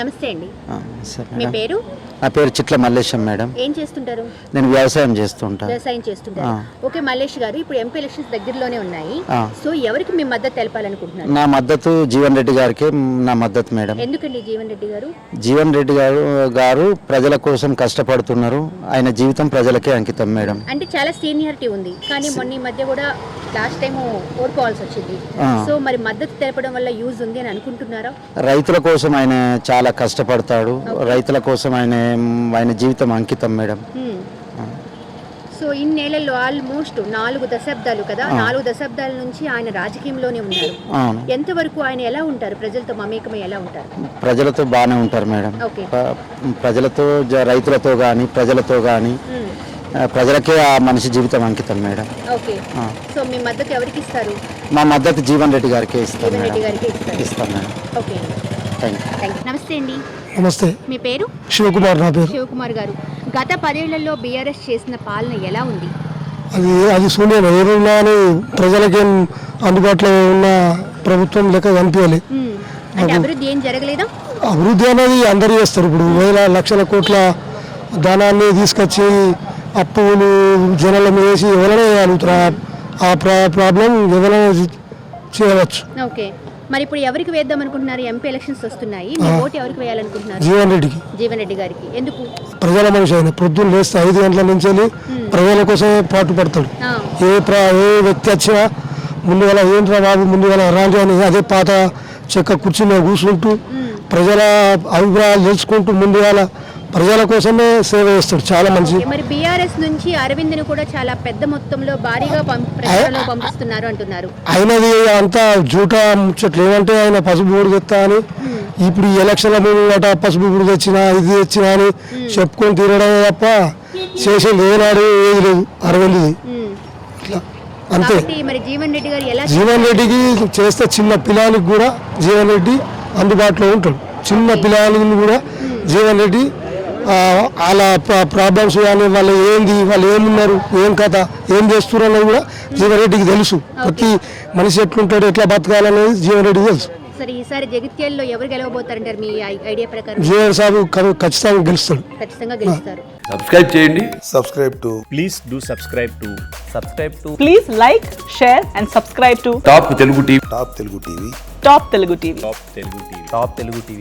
నమస్తే అండి. సార్ మీ మేడం, పేరు? నా పేరు చిట్ల మల్లేశం మేడం. ఏం చేస్తుంటారు? నేను వ్యవసాయం చేస్తుంటా. వ్యవసాయం చేస్తుంటారు. ఓకే మల్లేష్ గారు, ఇప్పుడు ఎంపీ ఎలక్షన్స్ దగ్గరలోనే ఉన్నాయి. సో ఎవరికి మీ మద్దతు తెలపాలనుకుంటున్నారు? నా మద్దతు జీవన్ రెడ్డి గారికి నా మద్దతు మేడం. ఎందుకండి జీవన్ రెడ్డి గారు? జీవన్ రెడ్డి గారు ప్రజల కోసం కష్టపడుతున్నారు. ఆయన జీవితం ప్రజలకే అంకితం మేడం. అంటే చాలా సీనియారిటీ ఉంది, కానీ మొన్న ఈ మధ్య కూడా లాస్ట్ టైం ఓడిపోవాల్సి వచ్చింది. సో మరి మద్దతు తెలపడం వల్ల యూజ్ ఉంది అని అనుకుంటున్నారా? రైతుల కోసం ఆయన చాలా కష్టపడతాడు. రైతుల కోసం ఆయన జీవితం అంకితం మేడం. సో ఇన్నేళ్లలో ఆల్మోస్ట్ 4 దశాబ్దాలు కదా, 4 దశాబ్దాల నుంచి ఆయన రాజకీయంలోనే ఉన్నారు. ఎంతవరకు ఆయన ఎలా ఉంటారు? ప్రజలతో మమేకమై ఎలా ఉంటారు? ప్రజలతో బాగానే ఉంటారు మేడం. ప్రజలతో, రైతులతో కానీ ప్రజలతో కానీ ప్రజలకే ఆ మనిషి జీవితం అంకితం మేడం. ఓకే. సో మీ మద్దతు ఎవరికి ఇస్తారు? మా మద్దతు జీవన్ రెడ్డి గారికి ఇస్తాం జీవన్ రెడ్డి మేడం. గారికి ఇస్తాం మేడం. Okay, thank you. నమస్తే అండి. నమస్తే. మీ పేరు? శివకుమార్ నా పేరు. శివకుమార్ గారు, గత 10 ఏళ్లలో బీఆర్ఎస్ చేసిన పాలన ఎలా ఉంది? అది శూన్యం. ఏరున్నా అని ప్రజలకేం అందుబాటులో ఉన్న ప్రభుత్వం లెక్క కనిపించాలి. అంటే అభివృద్ధి ఏం జరగలేదా? అభివృద్ధి అనేది అందరూ చేస్తారు. ఇప్పుడు వేల లక్షల కోట్ల ధనాన్ని తీసుకొచ్చి అప్పులు జనాల మీద వేసి ఎవరైనా చేయగలుగుతారు. ఆ ప్రాబ్లం ఎవరైనా చేయవచ్చు. ఓకే, మరి ఇప్పుడు ఎవరికి వేద్దాం అనుకుంటున్నారు? ఎంపీ ఎలక్షన్స్ వస్తున్నాయి, మీ ఓటు ఎవరికి వేయాలనుకుంటున్నారు? జీవన్ రెడ్డికి. జీవన్ రెడ్డి గారికి. ఎందుకు? ప్రజల మనిషి ఆయన. పొద్దున్న లేస్తే 5 గంటల నుంచి వెళ్ళి ప్రజల కోసమే పాటు పడతాడు. ఏ వ్యక్తి వచ్చినా ముందుగల ఏంట్రా బాబు ముందుగల రాండి అని అదే పాత చెక్క కుర్చీలో కూర్చుంటూ ప్రజల అభిప్రాయాలు తెలుసుకుంటూ ముందుగల ప్రజల కోసమే సేవ చేస్తాడు. చాలా మంచి. మరి బీఆర్ఎస్ నుంచి అరవింద్ ను కూడా చాలా పెద్ద మొత్తంలో భారీగా ప్రచారంలో పంపిస్తున్నారు అంటున్నారు. అయినది అంతా జూటా ముచ్చట్లు. ఏమంటే ఆయన పసుపు బూడు తెస్తా అని ఇప్పుడు ఈ ఎలక్షన్ల ముందు పసుపు బూడు తెచ్చినా ఇది తెచ్చినా అని చెప్పుకొని తిరగడమే తప్ప చేసేది ఏనాడు ఏది లేదు అరవింద్ది. అంతే. మరి జీవన్ రెడ్డి గారు ఎలా? జీవన్ రెడ్డికి చేస్తే చిన్న పిల్లలకి కూడా జీవన్ రెడ్డి అందుబాటులో ఉంటాడు. చిన్న పిల్లలకి కూడా జీవన్ రెడ్డి వాళ్ళ ప్రాబ్లమ్స్ కానీ వాళ్ళు ఏంది, వాళ్ళు ఏమున్నారు, ఏం కథ, ఏం చేస్తున్నారు అన్నది కూడా జీవన్ రెడ్డికి తెలుసు. ప్రతి మనిషి ఎట్లుంటాడు, ఎట్లా బతకాలనేది జీవన్ రెడ్డికి తెలుసు. సరే, ఈసారి జగిత్యాలలో ఎవరు గెలవబోతారంటారు మీ ఐడియా ప్రకారం? జీవన్ సాబు ఖచ్చితంగా గెలుస్తాడు. ఖచ్చితంగా గెలుస్తారు. సబ్స్క్రైబ్ చేయండి. Please do subscribe to. Please like, share and subscribe to top Telugu TV. Top Telugu TV. Top Telugu TV.